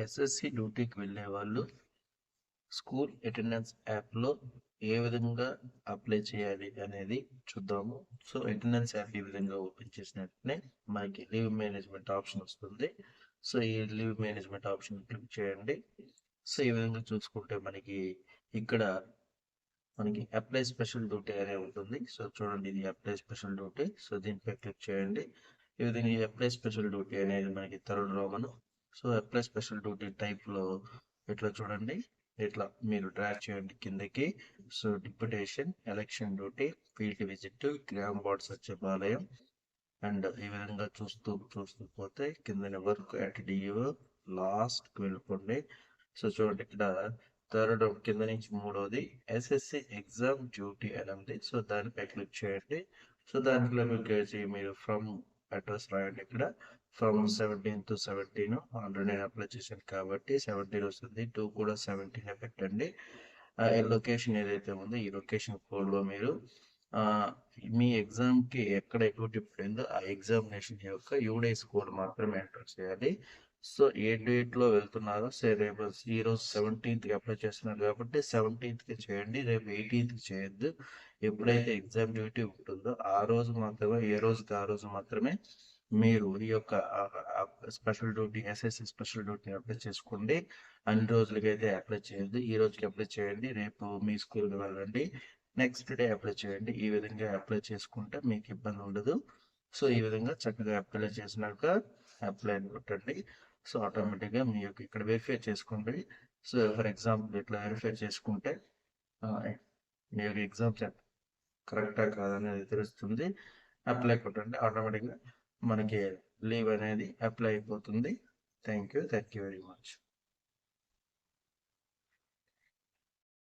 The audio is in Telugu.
ఎస్ఎస్సి డ్యూటీకి వెళ్ళే వాళ్ళు స్కూల్ అటెండెన్స్ యాప్లో ఏ విధంగా అప్లై చేయాలి అనేది చూద్దాము. సో అటెండెన్స్ యాప్ ఈ విధంగా ఓపెన్ చేసినట్లే మనకి లీవ్ మేనేజ్మెంట్ ఆప్షన్ వస్తుంది. సో ఈ లీవ్ మేనేజ్మెంట్ ఆప్షన్ క్లిక్ చేయండి. సో ఈ విధంగా చూసుకుంటే ఇక్కడ మనకి అప్లై స్పెషల్ డ్యూటీ అనే ఉంటుంది. సో చూడండి, ఇది అప్లై స్పెషల్ డ్యూటీ. సో దీనిపై క్లిక్ చేయండి. ఈ విధంగా ఈ అప్లై స్పెషల్ డ్యూటీ అనేది మనకి third Roman. So apply special duty టైప్లో ఇట్లా చూడండి, ఇట్లా మీరు డ్రాగ్ చేయండి కిందకి. So deputation, election duty, field visit, gram ward సచివాలయం అండ్ ఈ విధంగా చూస్తూ పోతే కింద వర్క్ అట్ డిఓ లాస్ట్కి వెళ్ళిపోండి. సో చూడండి, ఇక్కడ థర్డ్ కింద నుంచి మూడోది ఎస్ఎస్సి ఎగ్జామ్ డ్యూటీ అని ఉంది. సో దానిపై క్లిక్ చేయండి. సో దాంట్లో క్లిక్ చేసి మీరు ఫ్రమ్ అడ్రస్ రాయండి. ఇక్కడ ఫ్రమ్ 17 to 17 ఆల్రెడీ నేను అప్లై చేశాను కాబట్టి 17 వస్తుంది. 2 కూడా 17 పెట్టండి. లొకేషన్ ఏదైతే ఉందో ఈ లొకేషన్ కోడ్లో మీరు మీ ఎగ్జామ్కి ఎక్కడ ఎగ్జిక్యూటివ్ పడిందో ఆ ఎగ్జామినేషన్ యొక్క యూడేస్ కోడ్ మాత్రమే ఎంటర్ చేయాలి. సో ఏ డేట్లో వెళ్తున్నారో రేపు ఈరోజు 17th అప్లై చేస్తున్నారు కాబట్టి 17th చేయండి, రేపు 18th చేయొద్దు. ఎప్పుడైతే ఎగ్జామ్ డ్యూటీ ఉంటుందో ఆ రోజు మాత్రమే, ఏ రోజుకి ఆ రోజు మాత్రమే మీరు ఈ యొక్క special duty, SSC special duty apply చేసుకోండి. అన్ని రోజులకైతే అప్లై చేయొద్దు. ఈ రోజుకి అప్లై చేయండి, రేపు మీ స్కూల్కి వెళ్ళండి, నెక్స్ట్ డే అప్లై చేయండి. ఈ విధంగా అప్లై చేసుకుంటే మీకు ఇబ్బంది ఉండదు. సో ఈ విధంగా చక్కగా అప్లై చేసినాక అప్లై కొట్టండి. సో ఆటోమేటిక్గా మీ యొక్క ఇక్కడ వెరిఫై చేసుకోండి. సో ఫర్ ఎగ్జాంపుల్ ఇట్లా వెరిఫై చేసుకుంటే మీ యొక్క ఎగ్జామ్స్ కరెక్టా కాదనేది తెలుస్తుంది. అప్లై కొట్టండి, ఆటోమేటిక్గా మనకి లీవ్ అనేది అప్లై అయిపోతుంది. Thank you very much.